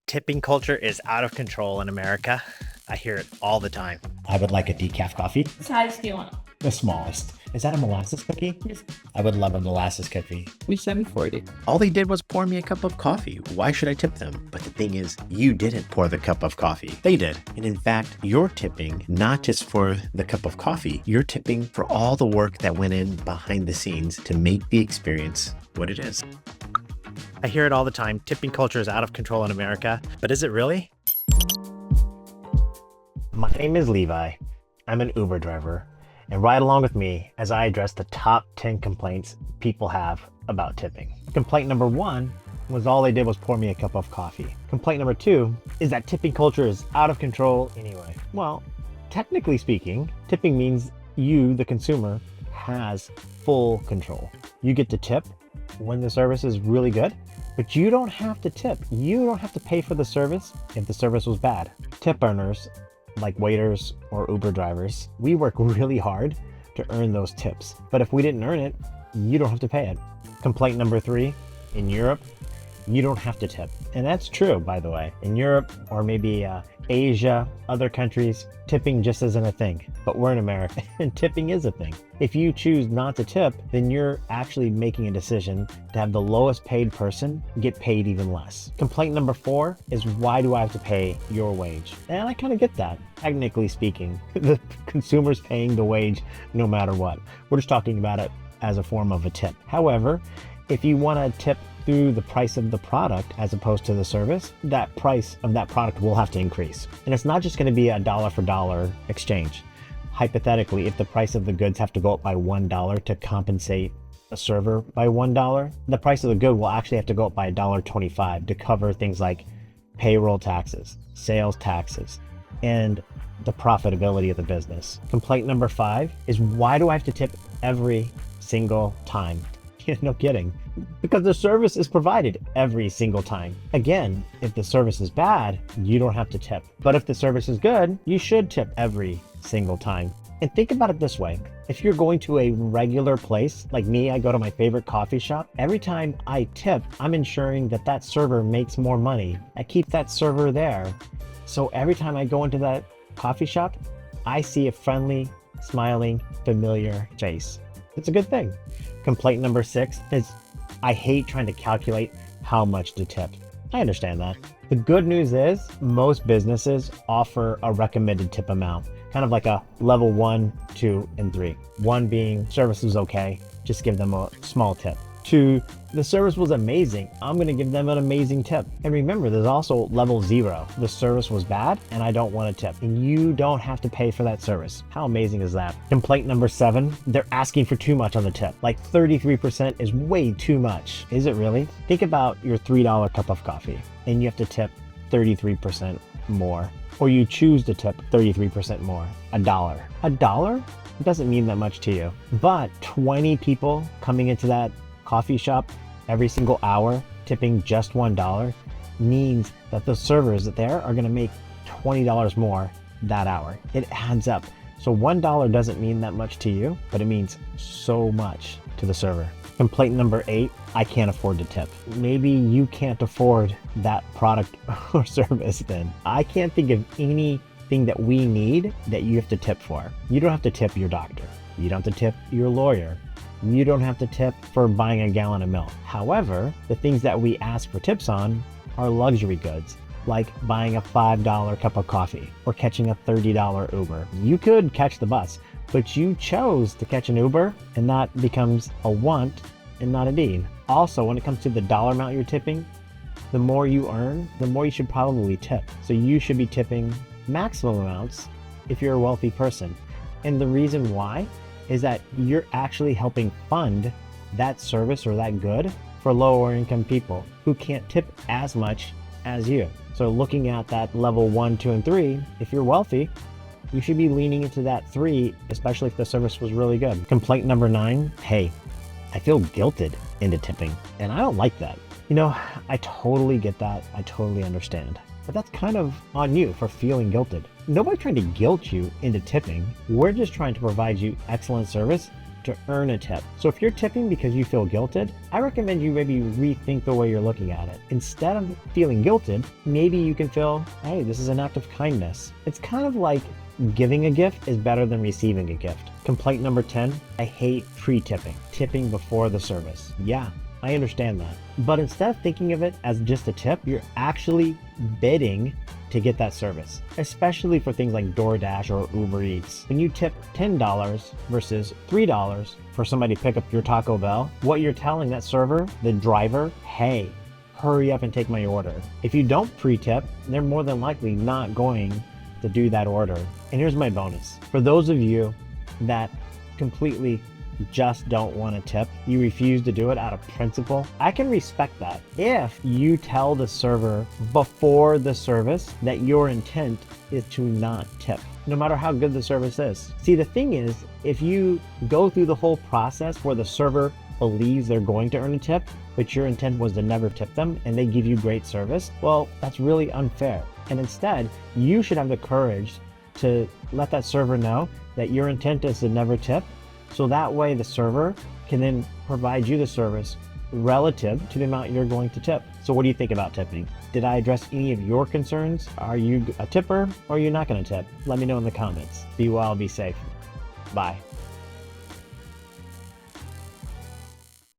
Tipping culture is out of control in America. I hear it all the time. I would like a decaf coffee. What size do you want? The smallest. Is that a molasses cookie? Yes. I would love a molasses cookie. We sent me 40. All they did was pour me a cup of coffee. Why should I tip them? But the thing is, you didn't pour the cup of coffee. They did. And in fact, you're tipping not just for the cup of coffee, you're tipping for all the work that went in behind the scenes to make the experience what it is. I hear it all the time. Tipping culture is out of control in America, but is it really? My name is Levi. I'm an Uber driver, and ride along with me as I address the top 10 complaints people have about tipping. Complaint number 1 was all they did was pour me a cup of coffee. Complaint number 2 is that tipping culture is out of control anyway. Well, technically speaking, tipping means you, the consumer, has full control. You get to tip when the service is really good, but you don't have to tip. You don't have to pay for the service if the service was bad. Tip earners, like waiters or Uber drivers, we work really hard to earn those tips. But if we didn't earn it, you don't have to pay it. Complaint number 3, in Europe, you don't have to tip. And that's true, by the way. In Europe, or maybe Asia, other countries, tipping just isn't a thing. But we're in America, and tipping is a thing. If you choose not to tip, then you're actually making a decision to have the lowest paid person get paid even less. Complaint number 4 is, why do I have to pay your wage? And I kind of get that. Technically speaking, the consumer's paying the wage no matter what. We're just talking about it as a form of a tip. However, if you want to tip through the price of the product as opposed to the service, that price of that product will have to increase. And it's not just going to be a dollar for dollar exchange. Hypothetically, if the price of the goods have to go up by $1 to compensate a server by $1, the price of the good will actually have to go up by $1.25 to cover things like payroll taxes, sales taxes, and the profitability of the business. Complaint number 5 is, why do I have to tip every single time? No kidding. Because the service is provided every single time. Again, if the service is bad, you don't have to tip. But if the service is good, you should tip every single time. And think about it this way. If you're going to a regular place, like me, I go to my favorite coffee shop. Every time I tip, I'm ensuring that that server makes more money. I keep that server there. So every time I go into that coffee shop, I see a friendly, smiling, familiar face. It's a good thing. Complaint number 6 is, I hate trying to calculate how much to tip. I understand that. The good news is most businesses offer a recommended tip amount, kind of like a level 1, 2, and 3. 1 being service is okay, just give them a small tip. 2, the service was amazing, I'm going to give them an amazing tip. And remember, there's also level 0. The service was bad and I don't want a tip. And you don't have to pay for that service. How amazing is that? Complaint number 7, they're asking for too much on the tip. Like 33% is way too much. Is it really? Think about your $3 cup of coffee and you have to tip 33% more. Or you choose to tip 33% more. $1. $1? It doesn't mean that much to you. But 20 people coming into that coffee shop every single hour tipping just $1 means that the servers there are going to make $20 more that hour. It adds up. So $1 doesn't mean that much to you, but it means so much to the server. Complaint number 8, I can't afford to tip. Maybe you can't afford that product or service then. I can't think of anything that we need that you have to tip for. You don't have to tip your doctor. You don't have to tip your lawyer. You don't have to tip for buying a gallon of milk. However, the things that we ask for tips on are luxury goods, like buying a $5 cup of coffee or catching a $30 Uber. You could catch the bus, but you chose to catch an Uber, and that becomes a want and not a need. Also, when it comes to the dollar amount you're tipping, the more you earn, the more you should probably tip. So you should be tipping maximum amounts if you're a wealthy person. And the reason why is that you're actually helping fund that service or that good for lower income people who can't tip as much as you. So looking at that level 1, 2, and 3, if you're wealthy, you should be leaning into that 3, especially if the service was really good. Complaint number 9, hey, I feel guilted into tipping, and I don't like that. You know, I totally get that. I totally understand. But that's kind of on you for feeling guilted. Nobody's trying to guilt you into tipping. We're just trying to provide you excellent service to earn a tip. So if you're tipping because you feel guilted, I recommend you maybe rethink the way you're looking at it. Instead of feeling guilted, maybe you can feel, hey, this is an act of kindness. It's kind of like giving a gift is better than receiving a gift. Complaint number 10, I hate pre-tipping, tipping before the service. Yeah, I understand that. But instead of thinking of it as just a tip, you're actually bidding to get that service, especially for things like DoorDash or Uber Eats. When you tip $10 versus $3 for somebody to pick up your Taco Bell, what you're telling that server, the driver, hey, hurry up and take my order. If you don't pre-tip, they're more than likely not going to do that order. And here's my bonus. For those of you that completely just don't want to tip, you refuse to do it out of principle, I can respect that. If you tell the server before the service that your intent is to not tip, no matter how good the service is. See, the thing is, if you go through the whole process where the server believes they're going to earn a tip, but your intent was to never tip them and they give you great service, well, that's really unfair. And instead, you should have the courage to let that server know that your intent is to never tip. So that way the server can then provide you the service relative to the amount you're going to tip. So what do you think about tipping? Did I address any of your concerns? Are you a tipper or are you not going to tip? Let me know in the comments. Be well, be safe. Bye.